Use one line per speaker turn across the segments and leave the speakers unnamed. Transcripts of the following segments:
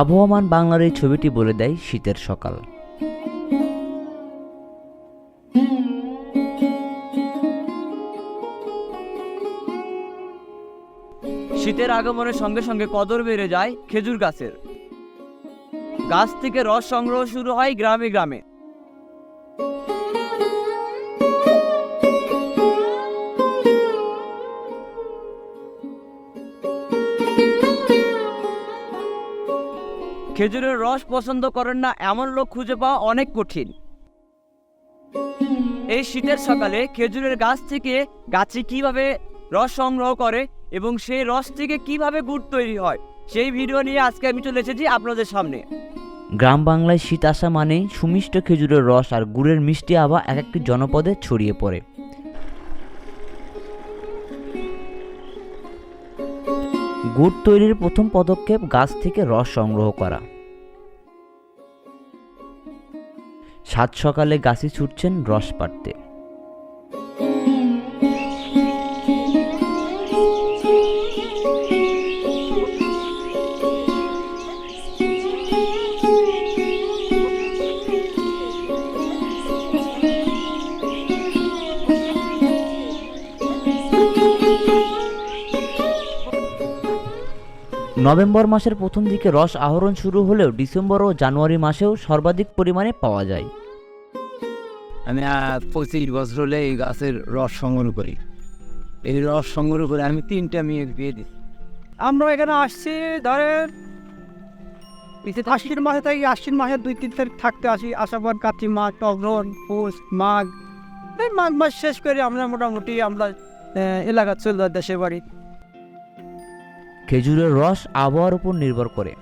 আবহমান বাংলার এই ছবিটি বলে দেয় শীতের সকাল।
শীতের আগমনের সঙ্গে সঙ্গে কদর বেড়ে যায় খেজুর গাছের। গাছ থেকে রস সংগ্রহ শুরু হয় গ্রামে গ্রামে। খেজুরের রস পছন্দ করেন না এমন লোক খুঁজে পাওয়া অনেক কঠিন। এই শীতের সকালে খেজুরের গাছ থেকে গাছে কিভাবে রস সংগ্রহ করে এবং সেই রস থেকে কিভাবে গুড় তৈরি হয় সেই ভিডিও নিয়ে আজকে আমি চলে এসেছি আপনাদের সামনে।
গ্রাম বাংলায় শীত আসা মানে সুমিষ্ট খেজুরের রস আর গুড়ের মিষ্টি আভা এক একটি জনপদে ছড়িয়ে পড়ে। গুড় তৈরির প্রথম পদক্ষেপ গাছ থেকে রস সংগ্রহ করা। সাত সকালে গাছে ছুটছেন রস পাড়তে। নভেম্বর মাসের প্রথম দিকে রস আহরণ শুরু হলেও ডিসেম্বর ও জানুয়ারি মাসেও সর্বাধিক পরিমাণে পাওয়া যায়।
আমি 25 বছর হলে এই গাছের রস সংগ্রহ করি। এই রস সংগ্রহ করে আমি 3টা মেয়ে বিয়ে দিই।
আমরা এখানে আসছি ধরেন আশ্বিন মাসে থেকে আশ্বিন মাসের 2-3 তারিখ থাকতে আসি। আসার পর কার্তিক মাস, অগ্রহণ, পৌষ, মাঘ, এই মাঘ মাস শেষ করে আমরা মোটামুটি আমরা এলাকা চলে যাই দেশের বাড়ি।
খেজুরের রস আবহাওয়ার উপর নির্ভর করে।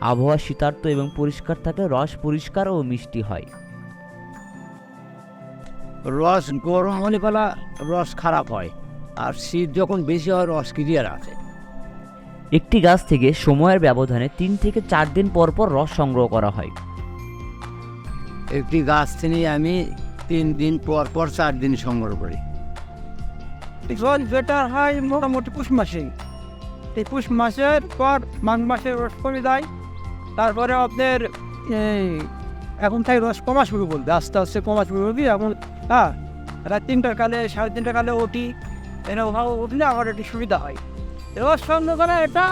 আবহাওয়া শীতার্ত এবং পরিষ্কার থাকলে রস পরিষ্কার ও মিষ্টি হয়।
রস গরম হলে পালা রস খারাপ হয়, আর শীত যখন বেশি হয় রস ক্লিয়ার আছে।
একটি গাছ থেকে সময়ের ব্যবধানে 3 থেকে 4 দিন পর পর রস সংগ্রহ করা হয়।
একটি গাছ থেকে আমি 3 দিন পর পর 4 দিন সংগ্রহ করি।
জল যেটা হয় মোটামুটি পুষ মাসে। এই পুষ মাসের পর মাঘ মাসে রস কমে যায়। তারপরে আপনার এই এখন থেকে রস কমা শুরু করবে, আস্তে আস্তে কমা শুরু করবি। এখন রাত 3টার কালে 3:30 কালে উঠি, এনে ওভাবে উঠলে আমার একটু সুবিধা হয়। রস সংগ্রহ করা এটা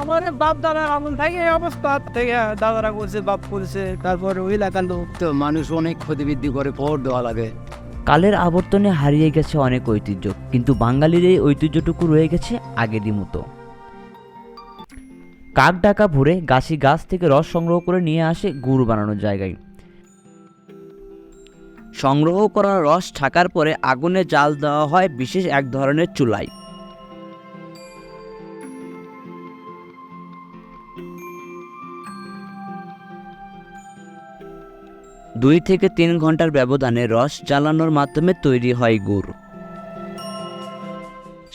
আমার বাপ দাদার আমল থেকে এই অবস্থা থেকে দাদারা করছে, বাপ করছে, তারপরে ওই এলাকার লোক।
তো মানুষ অনেক ক্ষতিবৃদ্ধি করে, পর দেওয়া লাগে।
কালের আবর্তনে হারিয়ে গেছে অনেক ঐতিহ্য, কিন্তু বাঙালির এই ঐতিহ্যটুকু রয়ে গেছে আগেরই মতো। কাক ডাকা ভোরে গাছি গাছ থেকে রস সংগ্রহ করে নিয়ে আসে গুড় বানানোর জায়গায়।
সংগ্রহ করা রস ঠাকার পরে আগুনে জাল দেওয়া হয় বিশেষ এক ধরনের চুলায়। দুই থেকে 3 ঘন্টার ব্যবধানে রস জ্বালানোর মাধ্যমে তৈরি হয় গুড়।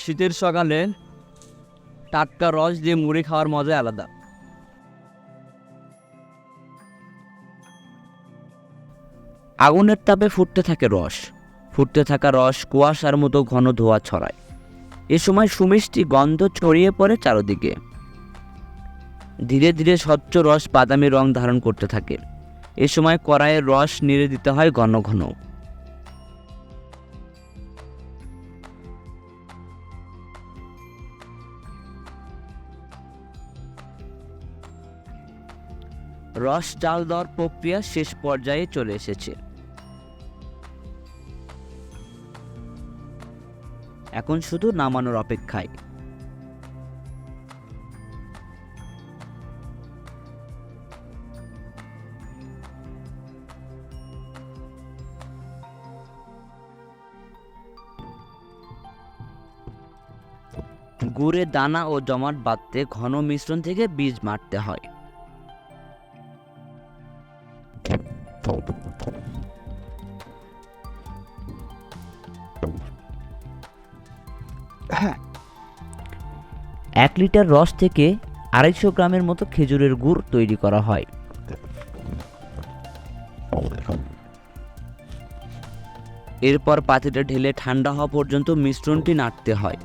শীতের সকালে টাটকা রস দিয়ে মুড়ি খাওয়ার মজা আলাদা। আগুনের তাপে ফুটতে থাকা রস কুয়াশার মতো ঘন ধোঁয়া ছড়ায়। এ সময় সুমিষ্টি গন্ধ ছড়িয়ে পড়ে চারদিকে। ধীরে ধীরে স্বচ্ছ রস বাদামি রং ধারণ করতে থাকে। এ সময় কড়াইয়ের রস নেড়ে দিতে হয় ঘন ঘন। রস জাল দেওয়ার প্রক্রিয়া শেষ পর্যায়ে চলে এসেছে। এখন শুধু নামানোর অপেক্ষায়। গুড়ের দানা ও জমাট বাঁধতে ঘন মিশ্রণ থেকে বীজ মারতে হয়।
এক লিটার রস থেকে 250 গ্রামের মতো খেজুরের গুড় তৈরি করা হয়।
এরপর পাতিলে ঢেলে ঠান্ডা হওয়া পর্যন্ত মিশ্রণটি নাড়তে হয়।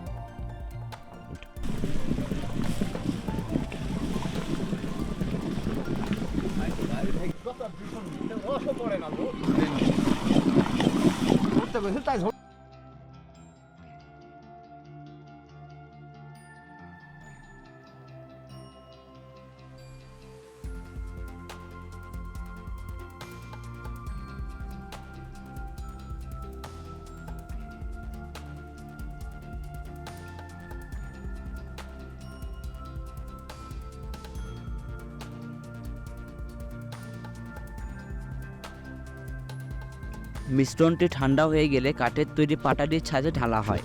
মিশ্রণটি ঠান্ডা হয়ে গেলে কাঠের তৈরি পাটালির ছাঁচে ঢালা হয়।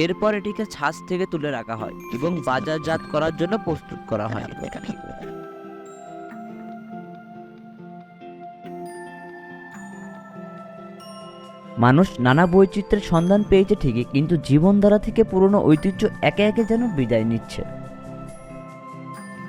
এরপর এটিকে ছাঁচ থেকে তুলে রাখা হয় এবং বাজারজাত করার জন্য প্রস্তুত করা হয়।
মানুষ নানা বৈচিত্র্যের সন্ধান পেয়েছে ঠিকই, কিন্তু জীবনধারা থেকে পুরনো ঐতিহ্য একে একে যেন বিদায় নিচ্ছে।